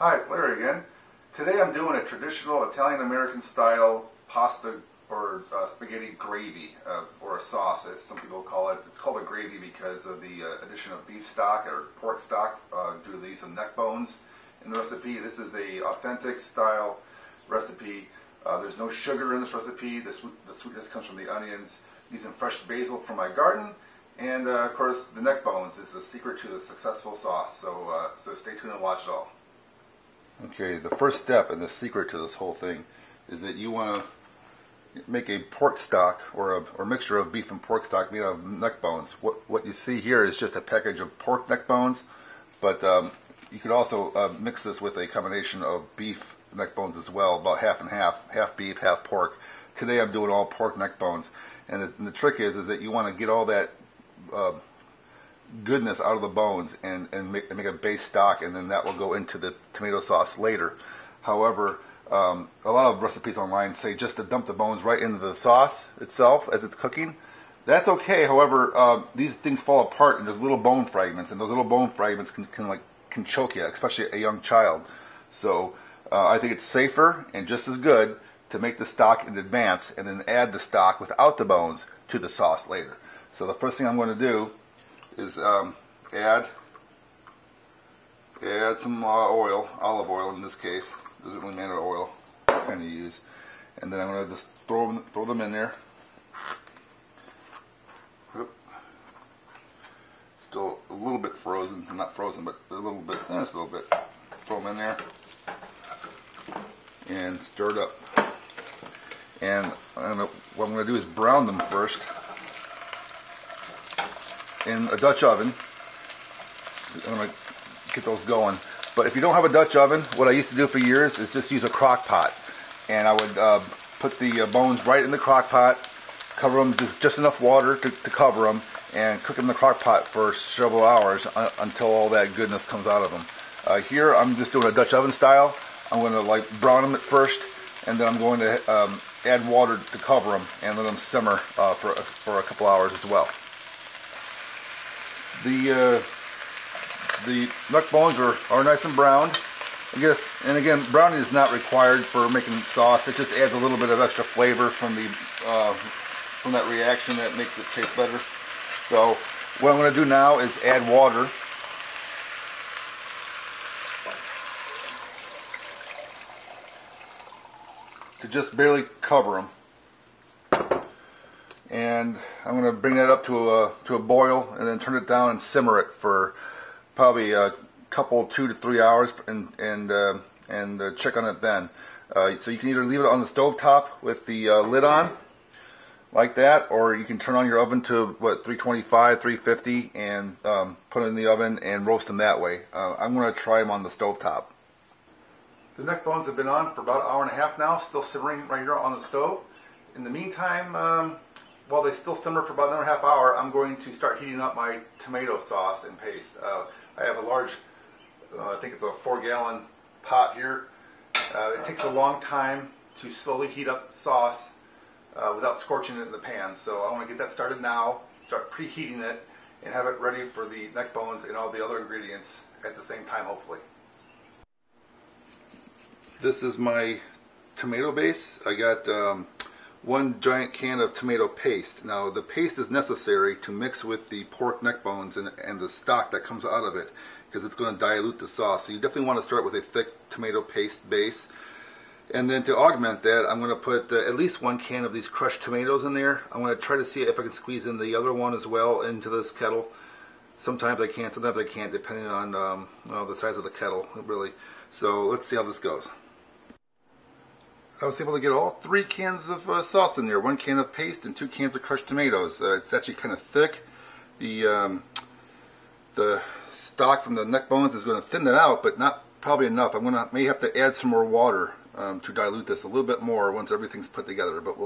Hi, it's Larry again. Today I'm doing a traditional Italian-American style pasta or spaghetti gravy, or a sauce as some people call it. It's called a gravy because of the addition of beef stock or pork stock due to the use of neck bones in the recipe. This is a authentic style recipe. There's no sugar in this recipe. The sweetness comes from the onions, using fresh basil from my garden. And of course, the neck bones is the secret to the successful sauce. So stay tuned and watch it all. Okay, the first step and the secret to this whole thing is that you want to make a pork stock or a mixture of beef and pork stock made out of neck bones. What you see here is just a package of pork neck bones, but you could also mix this with a combination of beef neck bones as well, about half and half beef, half pork. Today I'm doing all pork neck bones, and the trick is that you want to get all that goodness out of the bones and make a base stock, and then that will go into the tomato sauce later. However, a lot of recipes online say just to dump the bones right into the sauce itself as it's cooking. That's okay. However, these things fall apart and there's little bone fragments, and those little bone fragments can choke you, especially a young child. So I think it's safer and just as good to make the stock in advance and then add the stock without the bones to the sauce later. So the first thing I'm going to do is add some oil, olive oil in this case. Doesn't really matter oil what kind you use. And then I'm going to just throw them in there. Still a little bit frozen, not frozen, but a little bit, just a little bit. Throw them in there and stir it up. And what I'm going to do is brown them first in a Dutch oven. I'm going to get those going. But if you don't have a Dutch oven, what I used to do for years is just use a crock pot. And I would put the bones right in the crock pot, cover them just enough water to cover them, and cook them in the crock pot for several hours until all that goodness comes out of them. Here I'm just doing a Dutch oven style. I'm going to brown them at first, and then I'm going to add water to cover them and let them simmer for a couple hours as well. The neck bones are nice and browned, I guess. And again, browning is not required for making sauce. It just adds a little bit of extra flavor from that reaction that makes it taste better. So what I'm going to do now is add water. To just barely cover them. And I'm going to bring that up to a boil and then turn it down and simmer it for probably a couple, 2 to 3 hours, and check on it then. So you can either leave it on the stove top with the lid on, like that, or you can turn on your oven to 325, 350, and put it in the oven and roast them that way. I'm going to try them on the stove top. The neck bones have been on for about an hour and a half now, still simmering right here on the stove. In the meantime, while they still simmer for about another half hour, I'm going to start heating up my tomato sauce and paste. I have a large, I think it's a 4-gallon pot here. It takes a long time to slowly heat up sauce without scorching it in the pan. So I want to get that started now, start preheating it, and have it ready for the neck bones and all the other ingredients at the same time, hopefully. This is my tomato base. I got one giant can of tomato paste. Now the paste is necessary to mix with the pork neck bones and the stock that comes out of it, because it's going to dilute the sauce. So you definitely want to start with a thick tomato paste base. And then to augment that, I'm going to put at least 1 can of these crushed tomatoes in there. I'm going to try to see if I can squeeze in the other one as well into this kettle. Sometimes I can, sometimes I can't, depending on the size of the kettle, really. So let's see how this goes. I was able to get all 3 cans of sauce in there, 1 can of paste and 2 cans of crushed tomatoes. It's actually kind of thick. The stock from the neck bones is going to thin that out, but not probably enough. May have to add some more water to dilute this a little bit more once everything's put together, but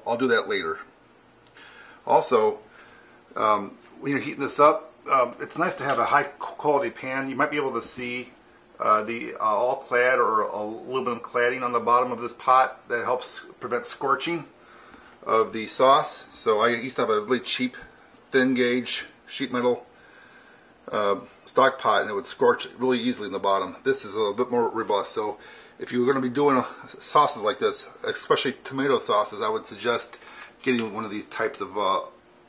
I'll do that later. Also, when you're heating this up, it's nice to have a high quality pan. You might be able to see the all clad or aluminum cladding on the bottom of this pot that helps prevent scorching of the sauce. So I used to have a really cheap thin gauge sheet metal stock pot, and it would scorch really easily in the bottom. This is a little bit more robust, so if you're going to be doing sauces like this, especially tomato sauces, I would suggest getting one of these types of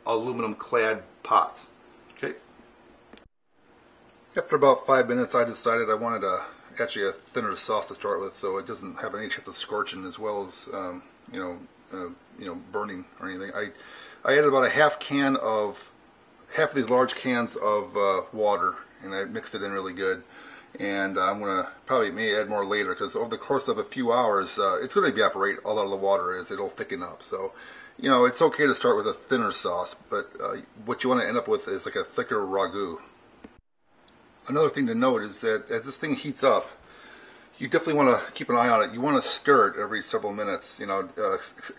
aluminum clad pots. Okay. After about 5 minutes, I decided I wanted actually a thinner sauce to start with, so it doesn't have any chance of scorching as well as burning or anything. I added about half of these large cans of water, and I mixed it in really good. And I'm gonna may add more later, because over the course of a few hours, it's going to evaporate a lot of the water as it'll thicken up. So, it's okay to start with a thinner sauce, but what you want to end up with is like a thicker ragu. Another thing to note is that as this thing heats up, you definitely want to keep an eye on it. You want to stir it every several minutes,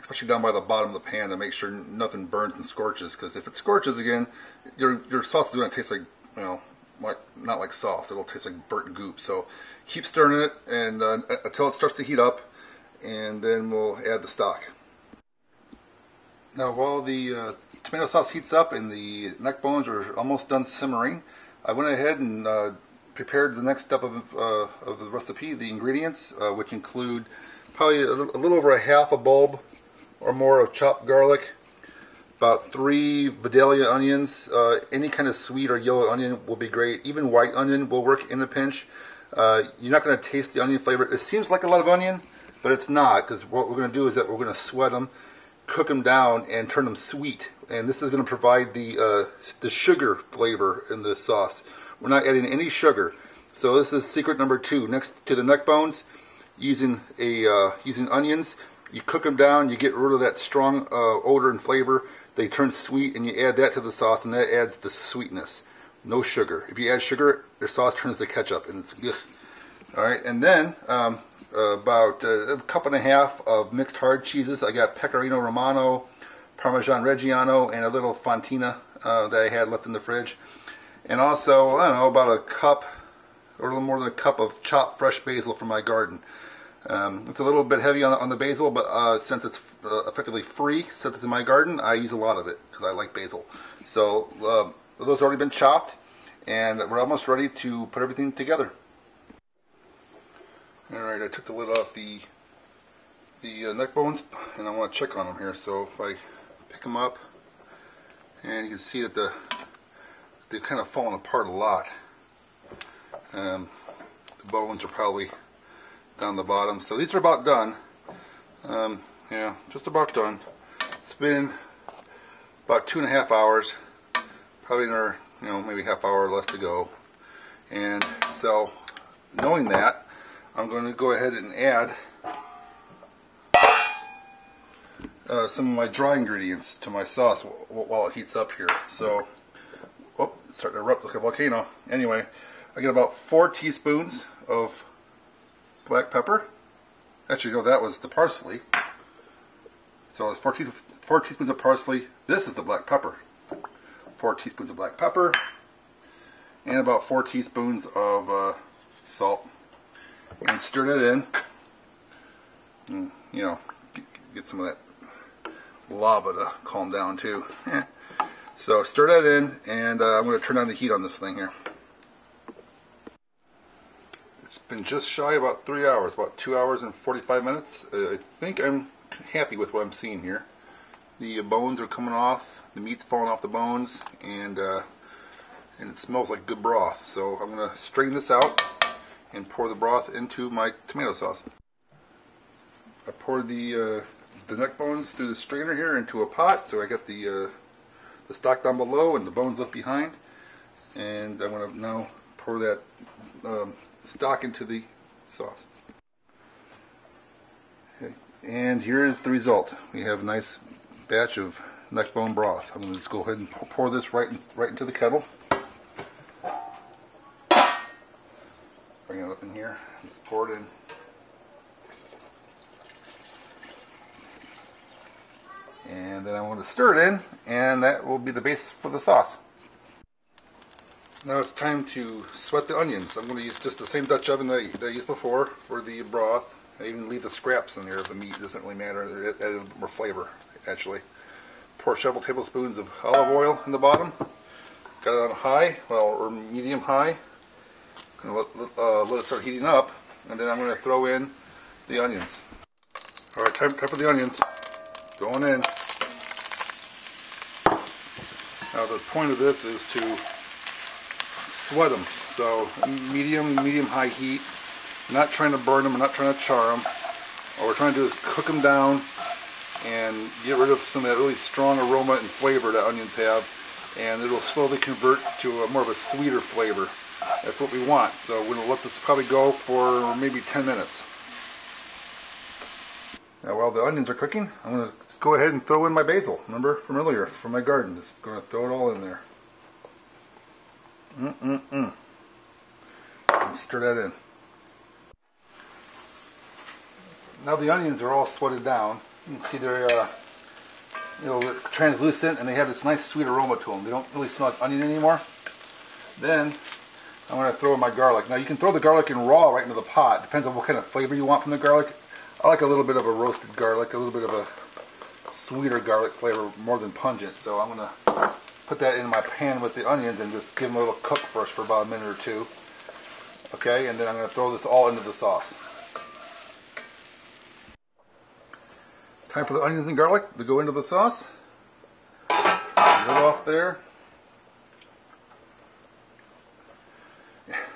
especially down by the bottom of the pan, to make sure nothing burns and scorches. Because if it scorches again, your sauce is going to taste like, not like sauce. It'll taste like burnt goop. So keep stirring it and until it starts to heat up, and then we'll add the stock. Now, while the tomato sauce heats up and the neck bones are almost done simmering, I went ahead and prepared the next step of the recipe, the ingredients, which include probably a little over a half a bulb or more of chopped garlic, about 3 Vidalia onions. Any kind of sweet or yellow onion will be great. Even white onion will work in a pinch. You're not going to taste the onion flavor. It seems like a lot of onion, but it's not, because what we're going to do is that we're going to sweat them, cook them down, and turn them sweet. And this is going to provide the sugar flavor in the sauce. We're not adding any sugar. So this is secret number 2. Next to the neck bones, using onions, you cook them down, you get rid of that strong odor and flavor. They turn sweet, and you add that to the sauce, and that adds the sweetness. No sugar. If you add sugar, your sauce turns to ketchup, and it's ugh. All right, and then about a cup and a half of mixed hard cheeses. I got Pecorino Romano, Parmesan Reggiano, and a little Fontina that I had left in the fridge. And also, I don't know, about a cup, or a little more than a cup of chopped fresh basil from my garden. It's a little bit heavy on the basil, but since it's effectively free, since it's in my garden, I use a lot of it, because I like basil. So those have already been chopped, and we're almost ready to put everything together. Alright, I took the lid off the neck bones, and I want to check on them here. So if I pick them up, and you can see that they've kind of fallen apart a lot. The bones are probably down the bottom. So these are about done. Yeah, just about done. It's been about 2.5 hours. Probably another, maybe half hour or less to go. And so, knowing that, I'm going to go ahead and add some of my dry ingredients to my sauce while it heats up here. So, it's starting to erupt like a volcano. Anyway, I get about 4 teaspoons of black pepper. Actually, no, that was the parsley. So it's 4 teaspoons of parsley. This is the black pepper. 4 teaspoons of black pepper. And about 4 teaspoons of salt. And stir that in. And, get some of that lava to calm down too. So stir that in, and I'm going to turn on the heat on this thing here. It's been just shy of about 3 hours, about 2 hours and 45 minutes. I think I'm happy with what I'm seeing here. The bones are coming off, the meat's falling off the bones, and it smells like good broth. So I'm going to strain this out and pour the broth into my tomato sauce. I poured the neck bones through the strainer here into a pot, so I got the stock down below and the bones left behind. And I'm going to now pour that stock into the sauce. Okay. And here is the result. We have a nice batch of neck bone broth. I'm going to just go ahead and pour this right into the kettle. Bring it up in here. Just pour it in. And then I want to stir it in, and that will be the base for the sauce. Now it's time to sweat the onions. I'm going to use just the same Dutch oven that I used before for the broth. I even leave the scraps in there of the meat. It doesn't really matter. It added a bit more flavor, actually. Pour several tablespoons of olive oil in the bottom. got it on high, or medium high. Gonna let it start heating up, and then I'm going to throw in the onions. All right, time for the onions. Going in. Now the point of this is to sweat them. So medium high heat. I'm not trying to burn them. I'm not trying to char them. All we're trying to do is cook them down and get rid of some of that really strong aroma and flavor that onions have, and it'll slowly convert to more of a sweeter flavor. That's what we want. So we're going to let this probably go for maybe 10 minutes. Now while the onions are cooking, I'm going to go ahead and throw in my basil. Remember from earlier, from my garden. Just going to throw it all in there. And stir that in. Now the onions are all sweated down. You can see they're translucent, and they have this nice sweet aroma to them. They don't really smell like onion anymore. Then I'm going to throw in my garlic. Now you can throw the garlic in raw right into the pot. Depends on what kind of flavor you want from the garlic. I like a little bit of a roasted garlic, a little bit of a sweeter garlic flavor, more than pungent. So I'm going to put that in my pan with the onions and just give them a little cook first for about a minute or two. Okay, and then I'm going to throw this all into the sauce. Time for the onions and garlic to go into the sauce. Get it off there.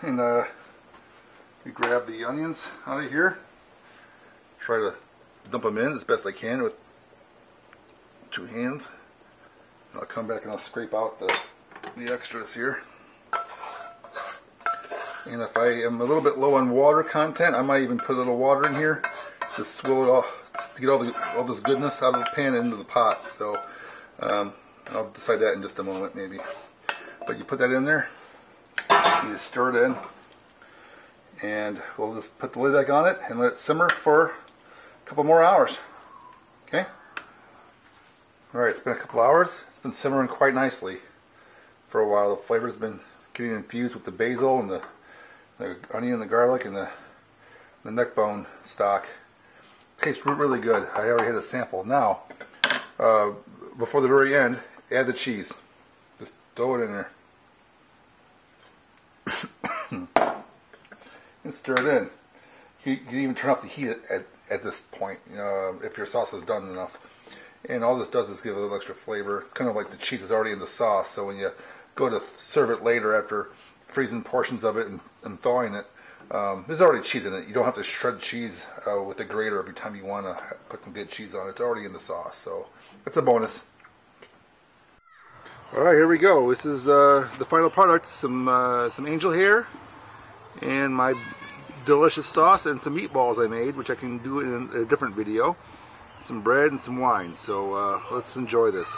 And we grab the onions out of here. Try to dump them in as best I can with 2 hands. I'll come back and I'll scrape out the extras here. And if I am a little bit low on water content, I might even put a little water in here to swill it off, to get all this goodness out of the pan and into the pot. So I'll decide that in just a moment maybe. But you put that in there, you just stir it in, and we'll just put the lid back on it and let it simmer for a couple more hours. Okay? Alright, it's been a couple hours. It's been simmering quite nicely for a while. The flavor's been getting infused with the basil and the onion, the garlic, and the neck bone stock. Tastes really good. I already had a sample. Now, before the very end, add the cheese. Just throw it in there. And stir it in. You can even turn off the heat at this point, if your sauce is done enough. And all this does is give it a little extra flavor. It's kind of like the cheese is already in the sauce, so when you go to serve it later after freezing portions of it and thawing it, there's already cheese in it. You don't have to shred cheese with a grater every time you want to put some good cheese on it. It's already in the sauce, so that's a bonus. Alright, here we go. This is the final product. Some angel hair and my delicious sauce and some meatballs I made, which I can do in a different video. Some bread and some wine. So let's enjoy this.